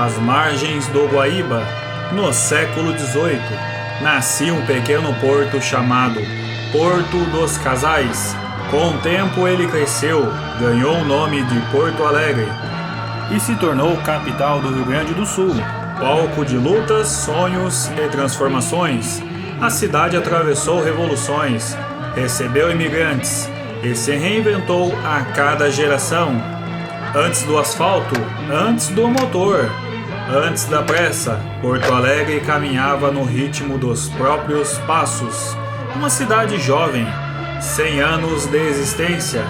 Às margens do Guaíba, no século XVIII, nascia um pequeno porto chamado Porto dos Casais. Com o tempo ele cresceu, ganhou o nome de Porto Alegre e se tornou capital do Rio Grande do Sul. Palco de lutas, sonhos e transformações, a cidade atravessou revoluções, recebeu imigrantes e se reinventou a cada geração. Antes do asfalto, antes do motor, antes da pressa, Porto Alegre caminhava no ritmo dos próprios passos. Uma cidade jovem, 100 anos de existência,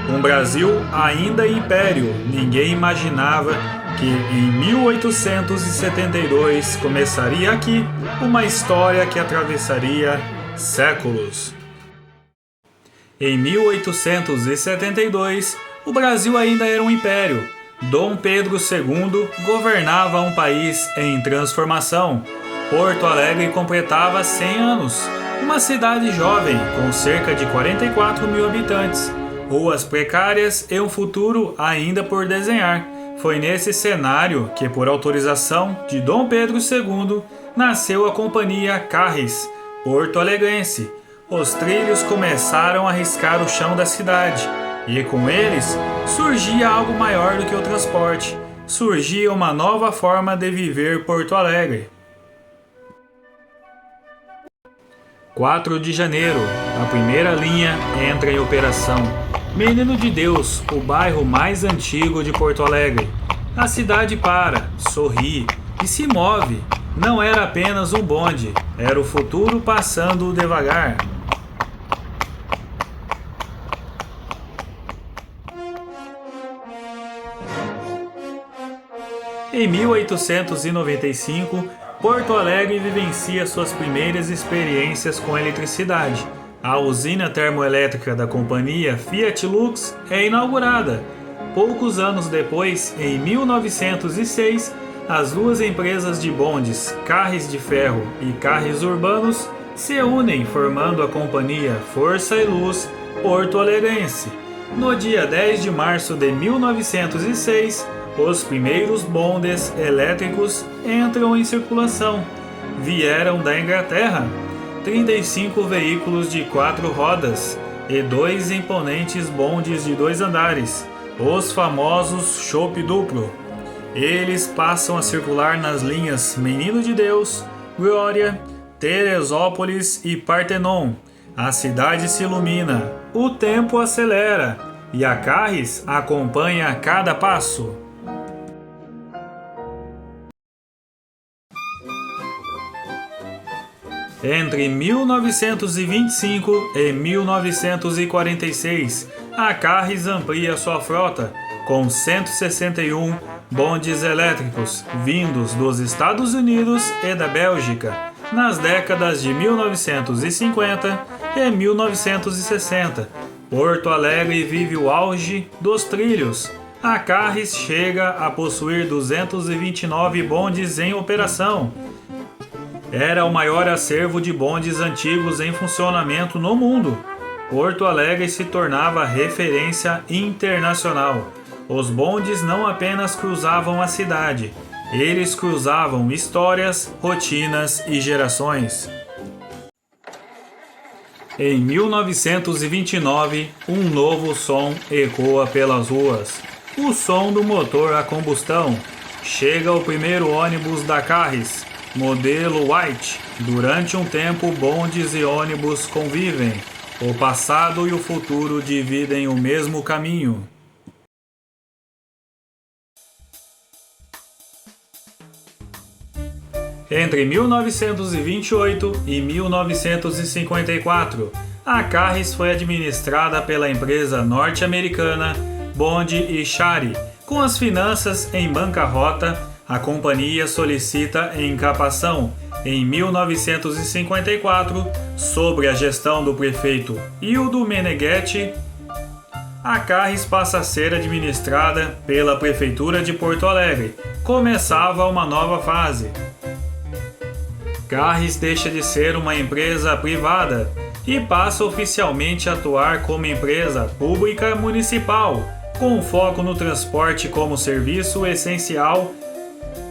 um Brasil ainda império. Ninguém imaginava que em 1872 começaria aqui uma história que atravessaria séculos. Em 1872, o Brasil ainda era um império. Dom Pedro II governava um país em transformação. Porto Alegre completava 100 anos. Uma cidade jovem, com cerca de 44 mil habitantes, ruas precárias e um futuro ainda por desenhar. Foi nesse cenário que, por autorização de Dom Pedro II, nasceu a Companhia Carris Porto-Alegrense. Os trilhos começaram a riscar o chão da cidade, e com eles surgia algo maior do que o transporte. Surgia uma nova forma de viver Porto Alegre. 4 de janeiro, a primeira linha entra em operação. Menino de Deus, o bairro mais antigo de Porto Alegre. A cidade para, sorri e se move. Não era apenas um bonde, era o futuro passando devagar. Em 1895, Porto Alegre vivencia suas primeiras experiências com eletricidade. A usina termoelétrica da companhia Fiat Lux é inaugurada. Poucos anos depois, em 1906, as duas empresas de bondes, Carris de Ferro e Carris Urbanos, se unem formando a companhia Força e Luz Porto Alegrense. No dia 10 de março de 1906, os primeiros bondes elétricos entram em circulação. Vieram da Inglaterra, 35 veículos de 4 rodas e 2 imponentes bondes de 2 andares, os famosos chope duplo. Eles passam a circular nas linhas Menino de Deus, Glória, Teresópolis e Partenon. A cidade se ilumina, o tempo acelera e a Carris acompanha a cada passo. Entre 1925 e 1946, a Carris amplia sua frota, com 161 bondes elétricos, vindos dos Estados Unidos e da Bélgica, nas décadas de 1950 e 1960. Porto Alegre vive o auge dos trilhos. A Carris chega a possuir 229 bondes em operação. Era o maior acervo de bondes antigos em funcionamento no mundo. Porto Alegre se tornava referência internacional. Os bondes não apenas cruzavam a cidade, eles cruzavam histórias, rotinas e gerações. Em 1929, um novo som ecoa pelas ruas. O som do motor a combustão. Chega o primeiro ônibus da Carris, modelo White. Durante um tempo, bondes e ônibus convivem. O passado e o futuro dividem o mesmo caminho. Entre 1928 e 1954, a Carris foi administrada pela empresa norte-americana Bond e Shari. Com as finanças em bancarrota, a companhia solicita encapação. Em 1954, sob a gestão do prefeito Hildo Meneghetti, a Carris passa a ser administrada pela Prefeitura de Porto Alegre. Começava uma nova fase. Carris deixa de ser uma empresa privada e passa oficialmente a atuar como empresa pública municipal, com foco no transporte como serviço essencial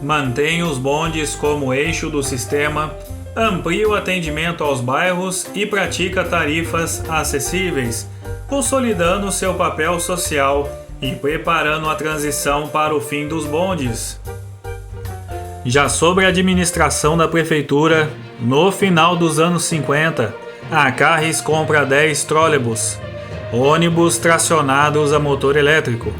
Mantém os bondes como eixo do sistema, amplia o atendimento aos bairros e pratica tarifas acessíveis, consolidando seu papel social e preparando a transição para o fim dos bondes. Já sobre a administração da prefeitura, no final dos anos 50, a Carris compra 10 trólebus, ônibus tracionados a motor elétrico.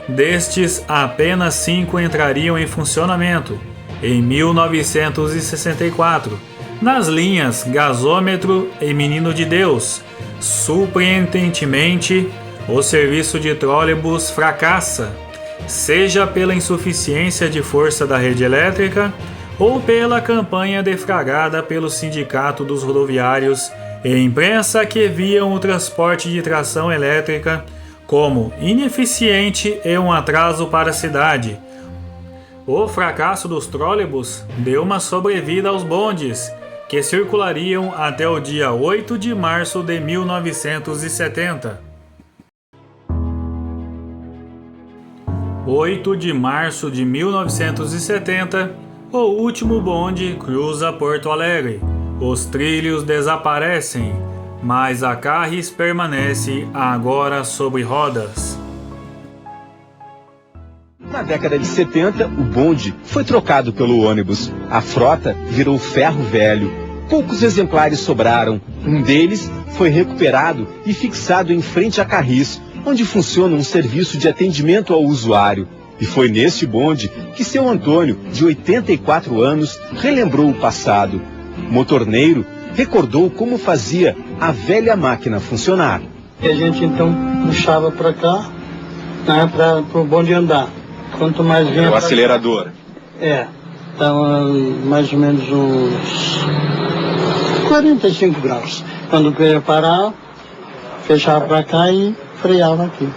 Destes, apenas 5 entrariam em funcionamento em 1964, nas linhas Gasômetro e Menino de Deus. Surpreendentemente, o serviço de trólebus fracassa, seja pela insuficiência de força da rede elétrica ou pela campanha deflagrada pelo Sindicato dos Rodoviários e imprensa que viam o transporte de tração elétrica como ineficiente e um atraso para a cidade. O fracasso dos trólebus deu uma sobrevida aos bondes, que circulariam até o dia 8 de março de 1970. 8 de março de 1970, o último bonde cruza Porto Alegre. Os trilhos desaparecem, mas a Carris permanece agora sobre rodas. Na década de 70, o bonde foi trocado pelo ônibus. A frota virou ferro velho. Poucos exemplares sobraram. Um deles foi recuperado e fixado em frente à Carris, onde funciona um serviço de atendimento ao usuário. E foi neste bonde que seu Antônio, de 84 anos, relembrou o passado. Motorneiro recordou como fazia a velha máquina funcionar. E a gente então puxava para cá, né, para o bonde andar. Quanto mais vinha o acelerador. Estava mais ou menos uns 45 graus. Quando queria parar, fechava para cá e freava aqui.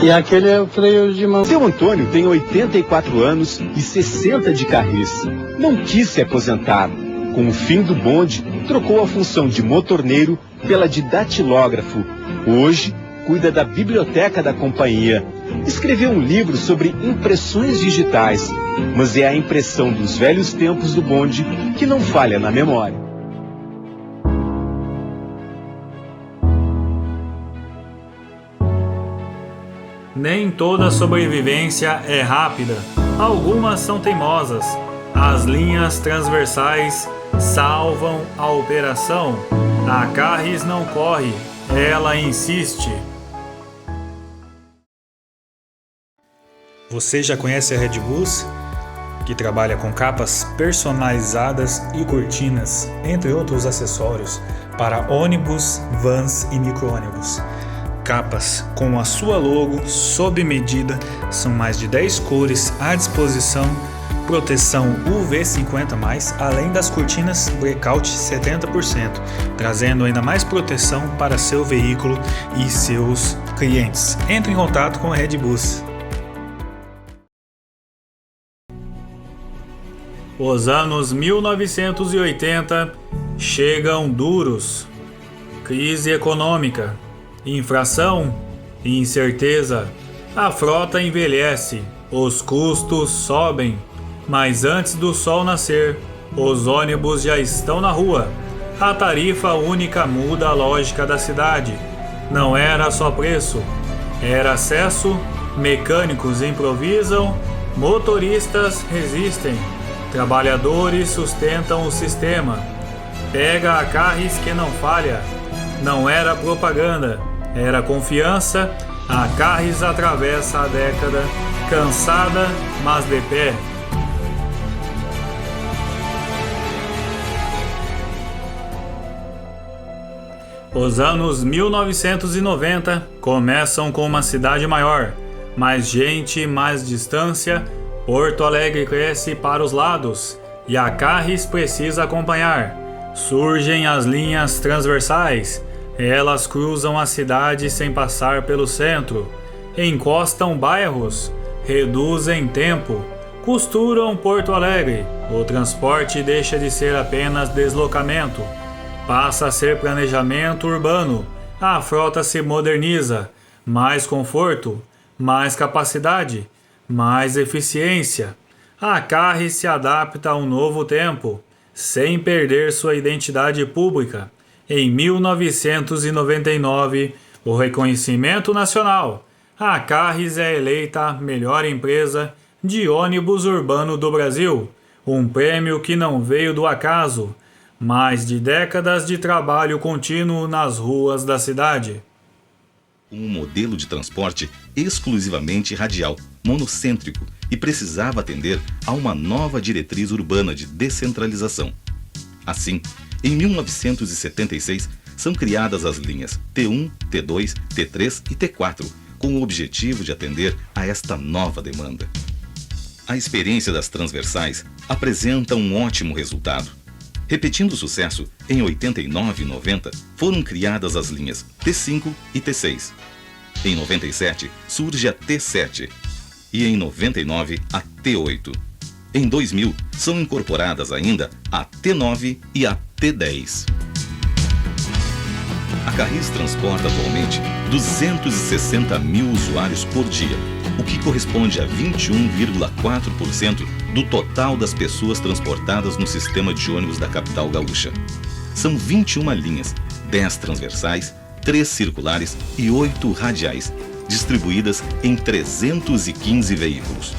E aquele é o freio de mão. Seu Antônio tem 84 anos e 60 de Carris. Não quis se aposentar. Com o fim do bonde, trocou a função de motorneiro pela de datilógrafo. Hoje, cuida da biblioteca da companhia. Escreveu um livro sobre impressões digitais, mas é a impressão dos velhos tempos do bonde que não falha na memória. Nem toda sobrevivência é rápida. Algumas são teimosas. As linhas transversais salvam a operação. A Carris não corre, ela insiste. Você já conhece a Redbus, que trabalha com capas personalizadas e cortinas, entre outros acessórios, para ônibus, vans e micro-ônibus. Capas com a sua logo sob medida, são mais de 10 cores à disposição, proteção UV50+, além das cortinas Blackout 70%, trazendo ainda mais proteção para seu veículo e seus clientes. Entre em contato com a Redbus. Os anos 1980 chegam duros. Crise econômica, inflação, incerteza. A frota envelhece, os custos sobem. Mas antes do sol nascer, os ônibus já estão na rua. A tarifa única muda a lógica da cidade. Não era só preço, era acesso. Mecânicos improvisam, motoristas resistem. Trabalhadores sustentam o sistema. Pega a Carris que não falha. Não era propaganda, era confiança. A Carris atravessa a década, cansada, mas de pé. Os anos 1990 começam com uma cidade maior, mais gente, mais distância. Porto Alegre cresce para os lados e a Carris precisa acompanhar. Surgem as linhas transversais, elas cruzam a cidade sem passar pelo centro, encostam bairros, reduzem tempo, costuram Porto Alegre. O transporte deixa de ser apenas deslocamento, passa a ser planejamento urbano. A frota se moderniza, mais conforto, mais capacidade, mais eficiência. A Carris se adapta a um novo tempo, sem perder sua identidade pública. Em 1999, o reconhecimento nacional. A Carris é eleita a melhor empresa de ônibus urbano do Brasil, um prêmio que não veio do acaso. Mais de décadas de trabalho contínuo nas ruas da cidade. Um modelo de transporte exclusivamente radial, monocêntrico, e precisava atender a uma nova diretriz urbana de descentralização. Assim, em 1976, são criadas as linhas T1, T2, T3 e T4, com o objetivo de atender a esta nova demanda. A experiência das transversais apresenta um ótimo resultado. Repetindo o sucesso, em 89 e 90 foram criadas as linhas T5 e T6. Em 97 surge a T7 e em 99 a T8. Em 2000 são incorporadas ainda a T9 e a T10. A Carris transporta atualmente 260 mil usuários por dia, o que corresponde a 21,4% do total das pessoas transportadas no sistema de ônibus da capital gaúcha. São 21 linhas, 10 transversais, 3 circulares e 8 radiais, distribuídas em 315 veículos.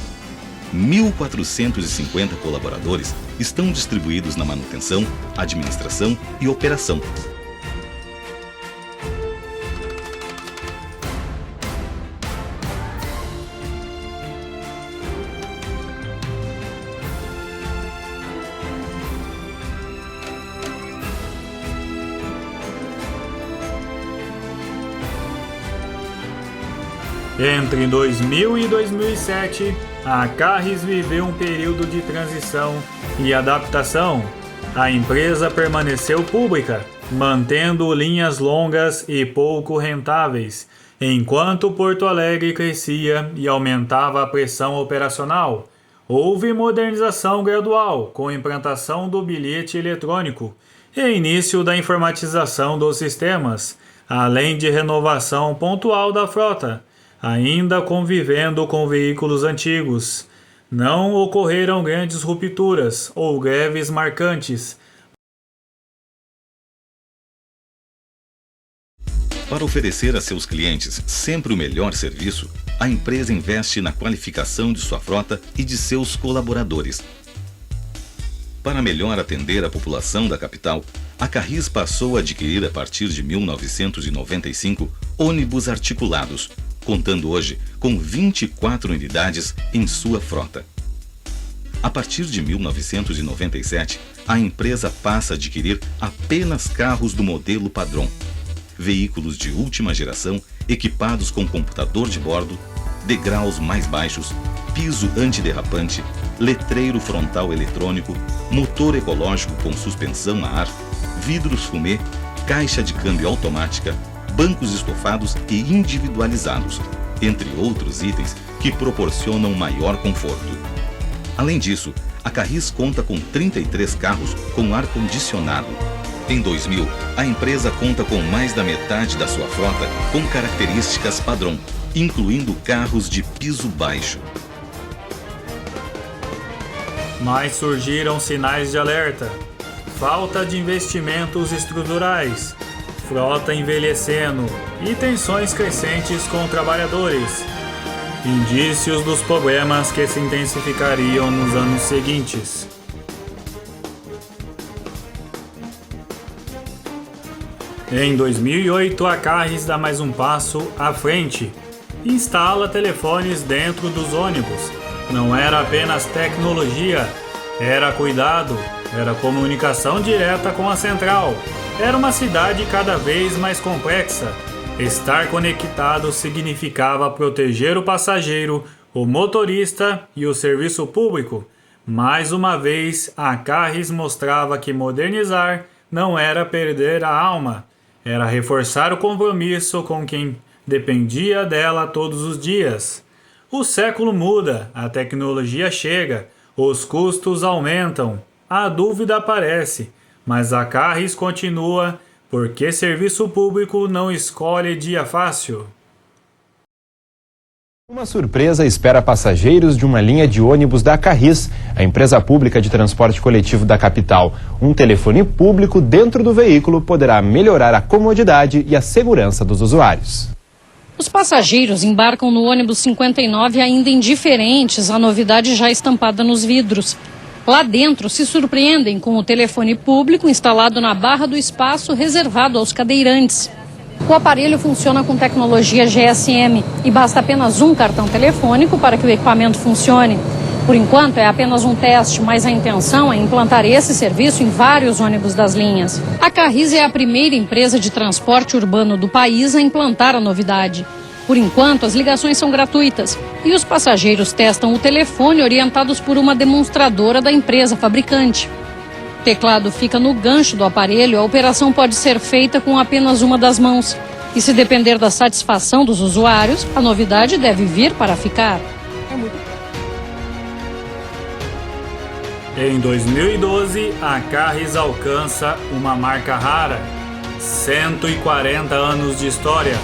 1.450 colaboradores estão distribuídos na manutenção, administração e operação. Entre 2000 e 2007, a Carris viveu um período de transição e adaptação. A empresa permaneceu pública, mantendo linhas longas e pouco rentáveis, enquanto Porto Alegre crescia e aumentava a pressão operacional. Houve modernização gradual, com a implantação do bilhete eletrônico e início da informatização dos sistemas, além de renovação pontual da frota, ainda convivendo com veículos antigos. Não ocorreram grandes rupturas ou greves marcantes. Para oferecer a seus clientes sempre o melhor serviço, a empresa investe na qualificação de sua frota e de seus colaboradores. Para melhor atender a população da capital, a Carris passou a adquirir a partir de 1995 ônibus articulados, contando hoje com 24 unidades em sua frota. A partir de 1997, a empresa passa a adquirir apenas carros do modelo padrão, veículos de última geração equipados com computador de bordo, degraus mais baixos, piso antiderrapante, letreiro frontal eletrônico, motor ecológico com suspensão a ar, vidros fumê, caixa de câmbio automática, bancos estofados e individualizados, entre outros itens que proporcionam maior conforto. Além disso, a Carris conta com 33 carros com ar-condicionado. Em 2000, a empresa conta com mais da metade da sua frota com características padrão, incluindo carros de piso baixo. Mas surgiram sinais de alerta. Falta de investimentos estruturais, frota envelhecendo e tensões crescentes com trabalhadores. Indícios dos problemas que se intensificariam nos anos seguintes. Em 2008, a Carris dá mais um passo à frente. Instala telefones dentro dos ônibus. Não era apenas tecnologia, era cuidado, era comunicação direta com a central. Era uma cidade cada vez mais complexa. Estar conectado significava proteger o passageiro, o motorista e o serviço público. Mais uma vez, a Carris mostrava que modernizar não era perder a alma, era reforçar o compromisso com quem dependia dela todos os dias. O século muda, a tecnologia chega, os custos aumentam, a dúvida aparece, mas a Carris continua, porque serviço público não escolhe dia fácil. Uma surpresa espera passageiros de uma linha de ônibus da Carris, a empresa pública de transporte coletivo da capital. Um telefone público dentro do veículo poderá melhorar a comodidade e a segurança dos usuários. Os passageiros embarcam no ônibus 59 ainda indiferentes à novidade já estampada nos vidros. Lá dentro se surpreendem com o telefone público instalado na barra do espaço reservado aos cadeirantes. O aparelho funciona com tecnologia GSM e basta apenas um cartão telefônico para que o equipamento funcione. Por enquanto é apenas um teste, mas a intenção é implantar esse serviço em vários ônibus das linhas. A Carris é a primeira empresa de transporte urbano do país a implantar a novidade. Por enquanto, as ligações são gratuitas e os passageiros testam o telefone orientados por uma demonstradora da empresa fabricante. O teclado fica no gancho do aparelho, a operação pode ser feita com apenas uma das mãos. E se depender da satisfação dos usuários, a novidade deve vir para ficar. Em 2012, a Carris alcança uma marca rara: 140 anos de história.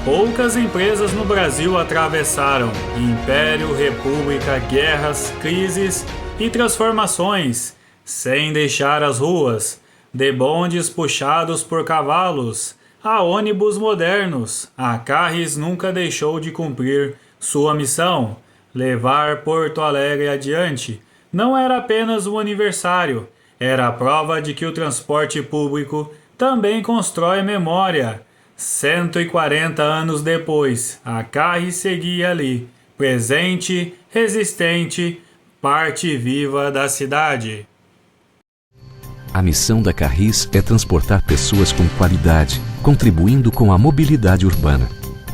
Poucas empresas no Brasil atravessaram império, república, guerras, crises e transformações, sem deixar as ruas, de bondes puxados por cavalos a ônibus modernos. A Carris nunca deixou de cumprir sua missão: levar Porto Alegre adiante. Não era apenas um aniversário, era a prova de que o transporte público também constrói memória. 140 anos depois, a Carris seguia ali, presente, resistente, parte viva da cidade. A missão da Carris é transportar pessoas com qualidade, contribuindo com a mobilidade urbana.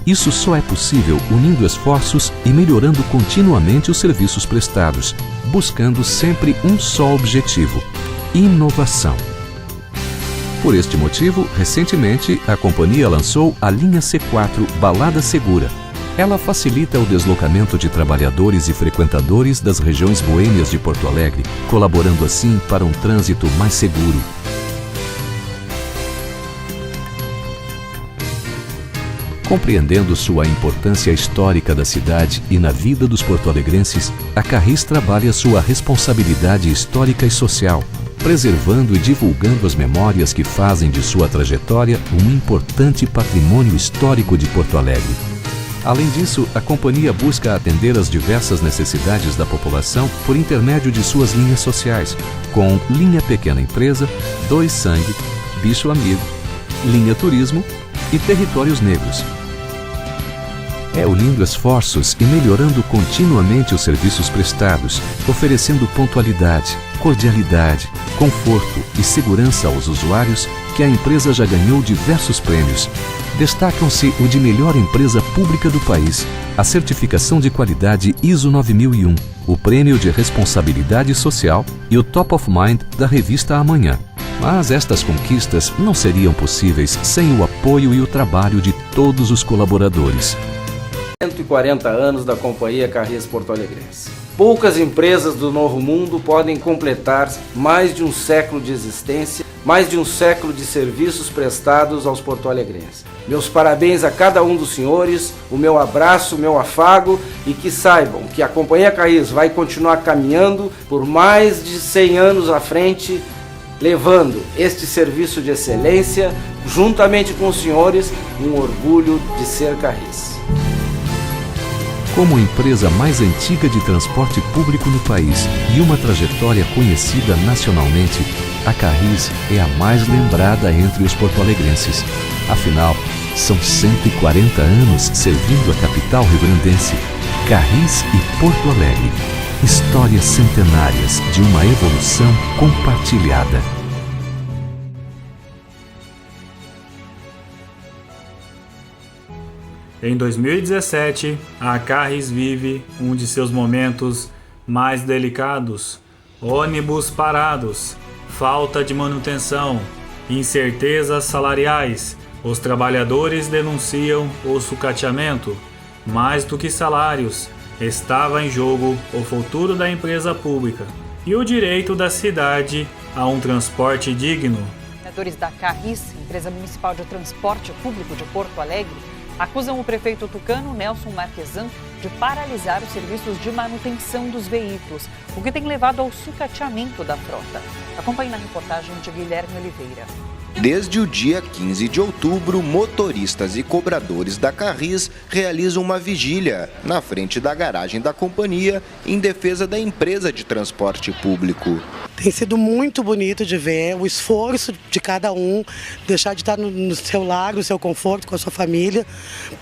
Isso só é possível unindo esforços e melhorando continuamente os serviços prestados, buscando sempre um só objetivo: inovação. Por este motivo, recentemente, a companhia lançou a linha C4 Balada Segura. Ela facilita o deslocamento de trabalhadores e frequentadores das regiões boêmias de Porto Alegre, colaborando assim para um trânsito mais seguro. Compreendendo sua importância histórica da cidade e na vida dos porto-alegrenses, a Carris trabalha sua responsabilidade histórica e social, preservando e divulgando as memórias que fazem de sua trajetória um importante patrimônio histórico de Porto Alegre. Além disso, a companhia busca atender às diversas necessidades da população por intermédio de suas linhas sociais, com Linha Pequena Empresa, Dois Sangue, Bicho Amigo, Linha Turismo e Territórios Negros. É unindo esforços e melhorando continuamente os serviços prestados, oferecendo pontualidade, cordialidade, conforto e segurança aos usuários que a empresa já ganhou diversos prêmios. Destacam-se o de melhor empresa pública do país, a certificação de qualidade ISO 9001, o prêmio de responsabilidade social e o Top of Mind da revista Amanhã. Mas estas conquistas não seriam possíveis sem o apoio e o trabalho de todos os colaboradores. 140 anos da companhia Carris Porto-Alegrense. Poucas empresas do Novo Mundo podem completar mais de um século de existência, mais de um século de serviços prestados aos porto-alegrenses. Meus parabéns a cada um dos senhores, o meu abraço, o meu afago, e que saibam que a companhia Carris vai continuar caminhando por mais de 100 anos à frente, levando este serviço de excelência, juntamente com os senhores, um orgulho de ser Carris. Como a empresa mais antiga de transporte público no país e uma trajetória conhecida nacionalmente, a Carris é a mais lembrada entre os porto-alegrenses. Afinal, são 140 anos servindo a capital rio-grandense. Carris e Porto Alegre. Histórias centenárias de uma evolução compartilhada. Em 2017, a Carris vive um de seus momentos mais delicados: ônibus parados, falta de manutenção, incertezas salariais. Os trabalhadores denunciam o sucateamento. Mais do que salários, estava em jogo o futuro da empresa pública e o direito da cidade a um transporte digno. Trabalhadores da Carris, empresa municipal de transporte público de Porto Alegre, acusam o prefeito tucano Nelson Marquesan de paralisar os serviços de manutenção dos veículos, o que tem levado ao sucateamento da frota. Acompanhe na reportagem de Guilherme Oliveira. Desde o dia 15 de outubro, motoristas e cobradores da Carris realizam uma vigília na frente da garagem da companhia em defesa da empresa de transporte público. Tem sido muito bonito de ver o esforço de cada um, deixar de estar no seu lar, no seu conforto, com a sua família,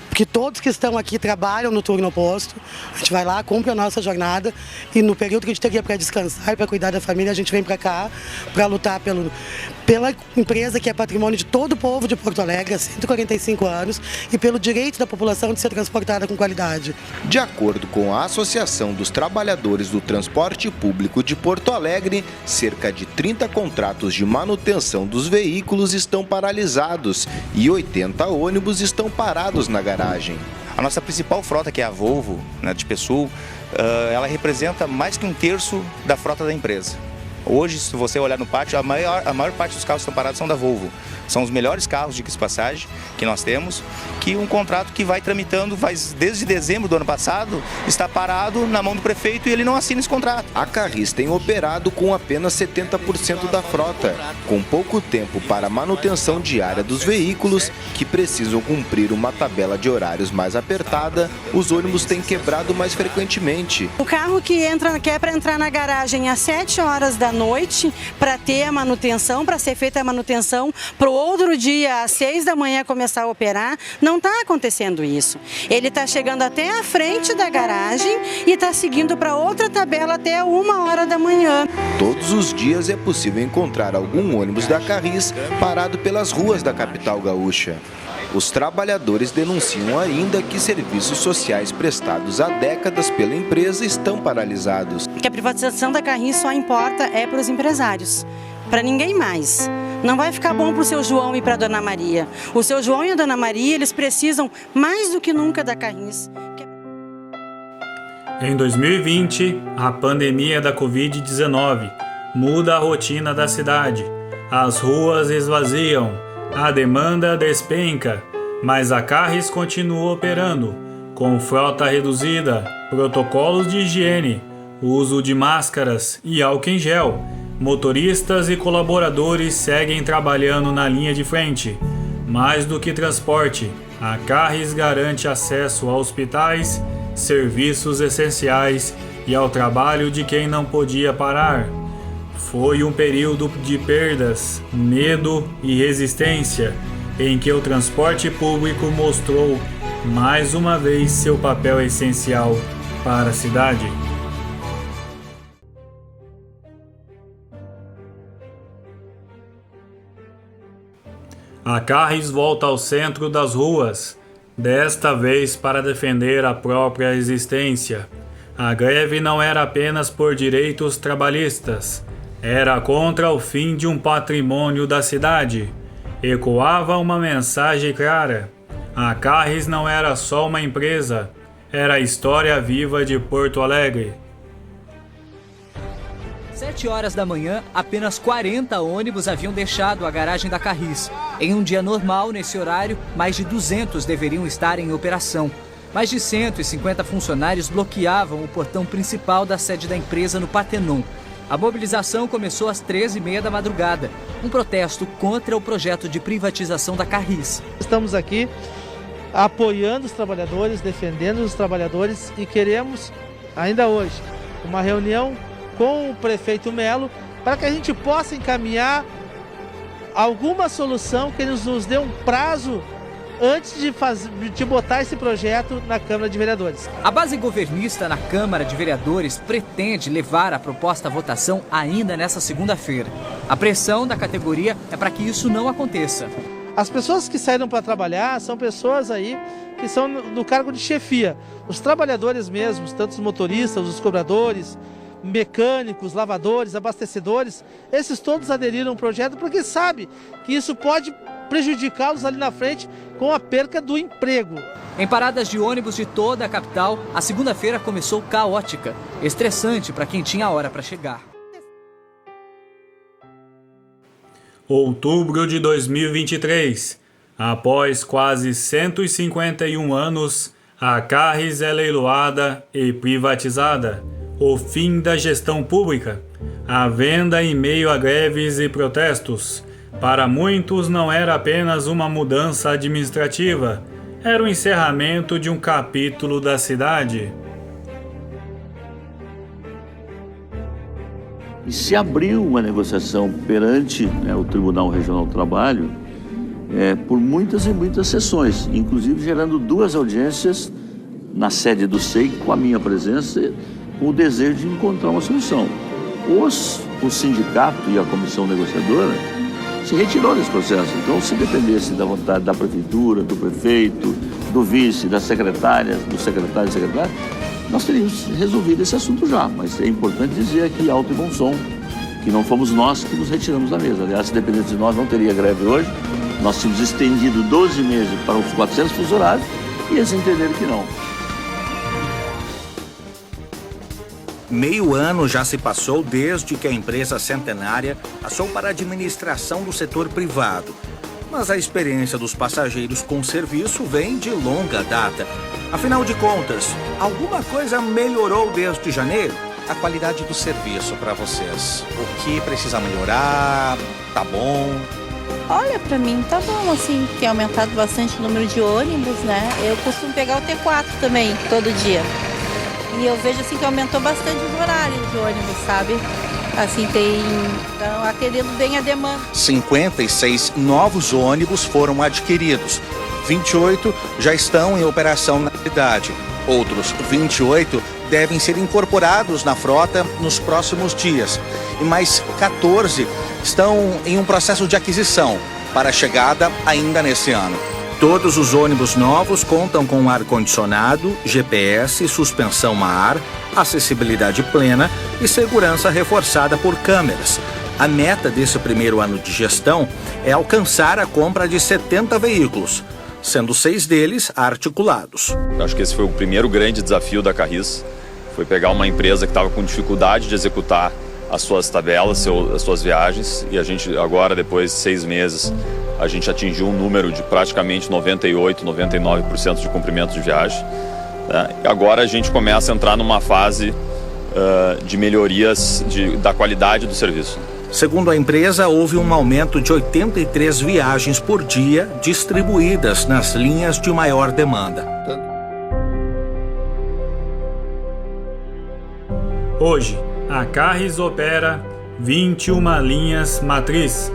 porque todos que estão aqui trabalham no turno oposto. A gente vai lá, cumpre a nossa jornada e no período que a gente teria para descansar e para cuidar da família, a gente vem para cá para lutar pela empresa que é patrimônio de todo o povo de Porto Alegre há 145 anos e pelo direito da população de ser transportada com qualidade. De acordo com a Associação dos Trabalhadores do Transporte Público de Porto Alegre, cerca de 30 contratos de manutenção dos veículos estão paralisados e 80 ônibus estão parados na garagem. A nossa principal frota, que é a Volvo, de Pessoa, ela representa mais que um terço da frota da empresa. Hoje, se você olhar no pátio, a maior parte dos carros que estão parados são da Volvo. São os melhores carros de passagem que nós temos, que um contrato que vai tramitando, desde dezembro do ano passado, está parado na mão do prefeito e ele não assina esse contrato. A Carris tem operado com apenas 70% da frota, com pouco tempo para a manutenção diária dos veículos, que precisam cumprir uma tabela de horários mais apertada. Os ônibus têm quebrado mais frequentemente. O carro que quer para entrar na garagem às 7 horas da noite, para ter a manutenção, para ser feita a manutenção, para o outro dia, às 6 da manhã, começar a operar, não está acontecendo isso. Ele está chegando até a frente da garagem e está seguindo para outra tabela até 1 hora da manhã. Todos os dias é possível encontrar algum ônibus da Carris parado pelas ruas da capital gaúcha. Os trabalhadores denunciam ainda que serviços sociais prestados há décadas pela empresa estão paralisados. Que a privatização da Carris só importa para os empresários, para ninguém mais. Não vai ficar bom para o seu João e para a Dona Maria. O seu João e a Dona Maria, eles precisam mais do que nunca da Carris. Em 2020, a pandemia da Covid-19 muda a rotina da cidade. As ruas esvaziam, a demanda despenca, mas a Carris continua operando, com frota reduzida, protocolos de higiene, uso de máscaras e álcool em gel. Motoristas e colaboradores seguem trabalhando na linha de frente. Mais do que transporte, a Carris garante acesso a hospitais, serviços essenciais e ao trabalho de quem não podia parar. Foi um período de perdas, medo e resistência, em que o transporte público mostrou mais uma vez seu papel essencial para a cidade. A Carris volta ao centro das ruas, desta vez para defender a própria existência. A greve não era apenas por direitos trabalhistas, era contra o fim de um patrimônio da cidade. Ecoava uma mensagem clara. A Carris não era só uma empresa, era a história viva de Porto Alegre. 7 horas da manhã, apenas 40 ônibus haviam deixado a garagem da Carris. Em um dia normal, nesse horário, mais de 200 deveriam estar em operação. Mais de 150 funcionários bloqueavam o portão principal da sede da empresa no Partenon. A mobilização começou às 13h30 da madrugada, um protesto contra o projeto de privatização da Carris. Estamos aqui apoiando os trabalhadores, defendendo os trabalhadores e queremos, ainda hoje, uma reunião com o prefeito Melo, para que a gente possa encaminhar alguma solução que eles nos dê um prazo antes de botar esse projeto na Câmara de Vereadores. A base governista na Câmara de Vereadores pretende levar a proposta à votação ainda nesta segunda-feira. A pressão da categoria é para que isso não aconteça. As pessoas que saíram para trabalhar são pessoas aí que são no cargo de chefia. Os trabalhadores mesmos, tanto os motoristas, os cobradores, mecânicos, lavadores, abastecedores, esses todos aderiram ao projeto porque sabe que isso pode prejudicá-los ali na frente com a perca do emprego. Em paradas de ônibus de toda a capital, a segunda-feira começou caótica, estressante para quem tinha hora para chegar. Outubro de 2023. Após quase 151 anos, A Carris é leiloada e privatizada. O fim da gestão pública. A venda em meio a greves e protestos. Para muitos não era apenas uma mudança administrativa, era o encerramento de um capítulo da cidade. E se abriu uma negociação perante o Tribunal Regional do Trabalho por muitas e muitas sessões, inclusive gerando 2 audiências na sede do SEI, com a minha presença, com o desejo de encontrar uma solução. O sindicato e a comissão negociadora se retirou desse processo. Então, se dependesse da vontade da prefeitura, do prefeito, do vice, das secretárias, do secretário e secretária, nós teríamos resolvido esse assunto já. Mas é importante dizer aqui, alto e bom som, que não fomos nós que nos retiramos da mesa. Aliás, se dependesse de nós, não teria greve hoje. Nós tínhamos estendido 12 meses para os 400 fusos horários e eles entenderam que não. Meio ano já se passou desde que a empresa centenária passou para a administração do setor privado. Mas a experiência dos passageiros com o serviço vem de longa data. Afinal de contas, alguma coisa melhorou desde janeiro? A qualidade do serviço para vocês. O que precisa melhorar? Tá bom? Olha, pra mim tá bom, assim, tem aumentado bastante o número de ônibus, né? Eu costumo pegar o T4 também, todo dia. E eu vejo, assim, que aumentou bastante os horários de ônibus, sabe? Assim, estão atendendo bem a demanda. 56 novos ônibus foram adquiridos. 28 já estão em operação na cidade. Outros 28 devem ser incorporados na frota nos próximos dias. E mais 14 estão em um processo de aquisição para a chegada ainda nesse ano. Todos os ônibus novos contam com ar-condicionado, GPS, suspensão a ar, acessibilidade plena e segurança reforçada por câmeras. A meta desse primeiro ano de gestão é alcançar a compra de 70 veículos, sendo 6 deles articulados. Acho que esse foi o primeiro grande desafio da Carris, foi pegar uma empresa que estava com dificuldade de executar as suas tabelas, as suas viagens, e a gente agora, depois de 6 meses, a gente atingiu um número de praticamente 98%, 99% de cumprimento de viagem. E agora a gente começa a entrar numa fase de melhorias da qualidade do serviço. Segundo a empresa, houve um aumento de 83 viagens por dia distribuídas nas linhas de maior demanda. Hoje, a Carris opera 21 linhas matriz,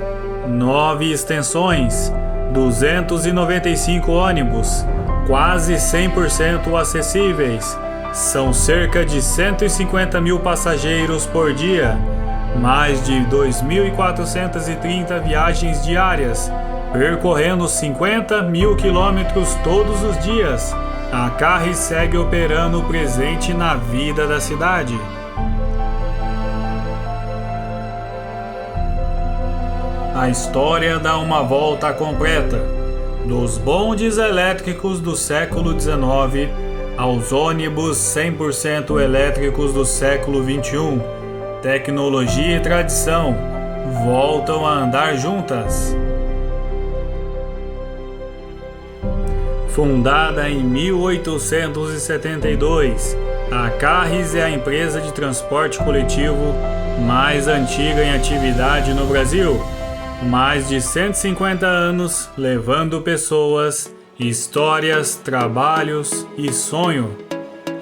9 extensões, 295 ônibus, quase 100% acessíveis. São cerca de 150 mil passageiros por dia, mais de 2.430 viagens diárias, percorrendo 50 mil quilômetros todos os dias. A Carris segue operando presente na vida da cidade. A história dá uma volta completa, dos bondes elétricos do século XIX aos ônibus 100% elétricos do século XXI. Tecnologia e tradição voltam a andar juntas. Fundada em 1872, a Carris é a empresa de transporte coletivo mais antiga em atividade no Brasil. Mais de 150 anos levando pessoas, histórias, trabalhos e sonho.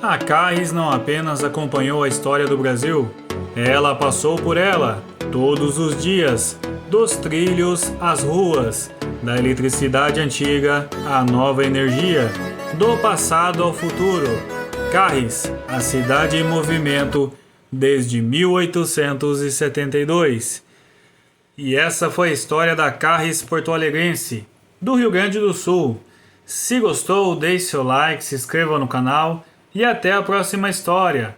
A Carris não apenas acompanhou a história do Brasil, ela passou por ela todos os dias, dos trilhos às ruas, da eletricidade antiga à nova energia, do passado ao futuro. Carris, a cidade em movimento desde 1872. E essa foi a história da Carris porto-alegrense, do Rio Grande do Sul. Se gostou, deixe seu like, se inscreva no canal e até a próxima história.